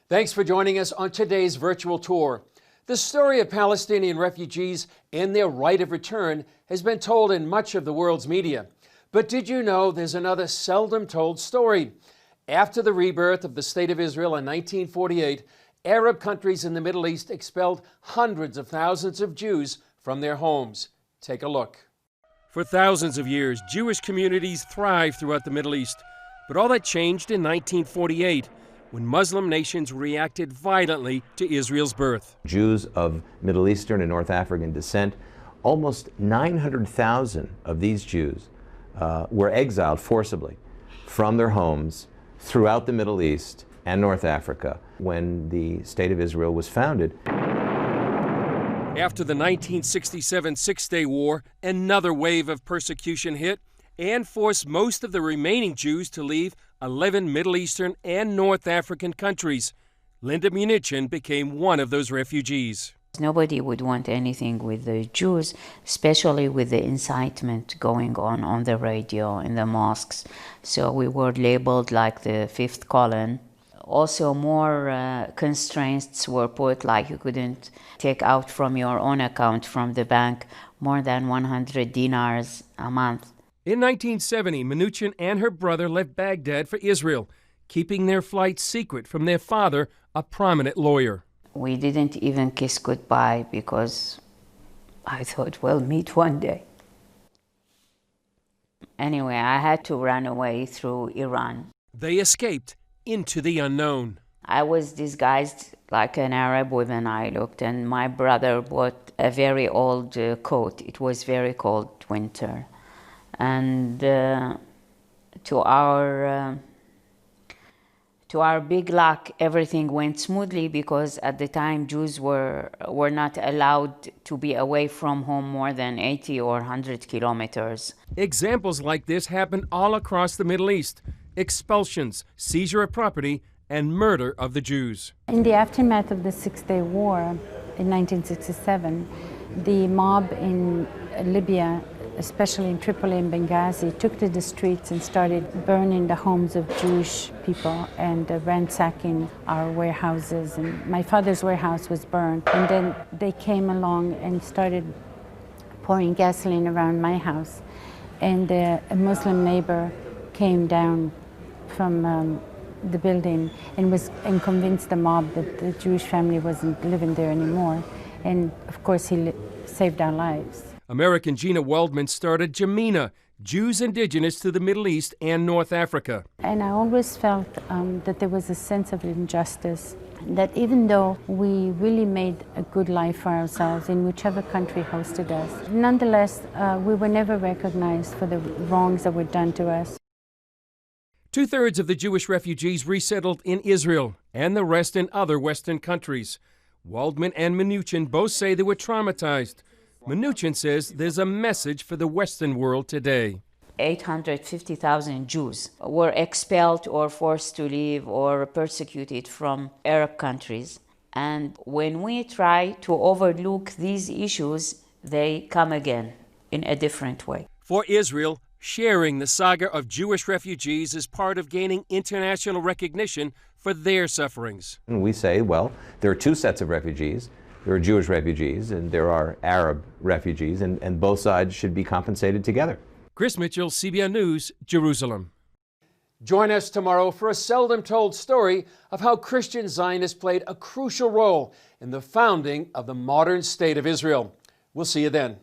Thanks for joining us on today's virtual tour. The story of Palestinian refugees and their right of return has been told in much of the world's media. But did you know there's another seldom told story? After the rebirth of the State of Israel in 1948, Arab countries in the Middle East expelled hundreds of thousands of Jews from their homes. Take a look. For thousands of years, Jewish communities thrived throughout the Middle East. But all that changed in 1948, when Muslim nations reacted violently to Israel's birth. Jews of Middle Eastern and North African descent, almost 900,000 of these Jews were exiled forcibly from their homes throughout the Middle East and North Africa when the State of Israel was founded. After the 1967 Six-Day War, another wave of persecution hit and forced most of the remaining Jews to leave 11 Middle Eastern and North African countries. Linda Munichen became one of those refugees. Nobody would want anything with the Jews, especially with the incitement going on the radio, in the mosques. So we were labeled like the fifth column. Also, more constraints were put, like you couldn't take out from your own account from the bank more than 100 dinars a month. In 1970, Munichen and her brother left Baghdad for Israel, keeping their flight secret from their father, a prominent lawyer. We didn't even kiss goodbye because I thought we'll meet one day. Anyway, I had to run away through Iran. They escaped into the unknown. I was disguised like an Arab woman, I looked, and my brother bought a very old coat. It was very cold winter. And to our big luck, everything went smoothly because at the time Jews were not allowed to be away from home more than 80 or 100 kilometers. Examples like this happen all across the Middle East. Expulsions, seizure of property, and murder of the Jews. In the aftermath of the Six-Day War in 1967, the mob in Libya, especially in Tripoli and Benghazi, took to the streets and started burning the homes of Jewish people and ransacking our warehouses. And my father's warehouse was burned. And then they came along and started pouring gasoline around my house. And a Muslim neighbor came down from the building and convinced the mob that the Jewish family wasn't living there anymore. And of course, he saved our lives. American Gina Waldman started Jamina, Jews indigenous to the Middle East and North Africa. And I always felt that there was a sense of injustice, that even though we really made a good life for ourselves in whichever country hosted us, nonetheless, we were never recognized for the wrongs that were done to us. Two-thirds of the Jewish refugees resettled in Israel and the rest in other Western countries. Waldman and Munichen both say they were traumatized. Munichen says there's a message for the Western world today. 850,000 Jews were expelled or forced to leave or persecuted from Arab countries. And when we try to overlook these issues, they come again in a different way. For Israel, sharing the saga of Jewish refugees is part of gaining international recognition for their sufferings. And we say, well, there are two sets of refugees. There are Jewish refugees and there are Arab refugees, and both sides should be compensated together. Chris Mitchell, CBN News, Jerusalem. Join us tomorrow for a seldom told story of how Christian Zionists played a crucial role in the founding of the modern State of Israel. We'll see you then.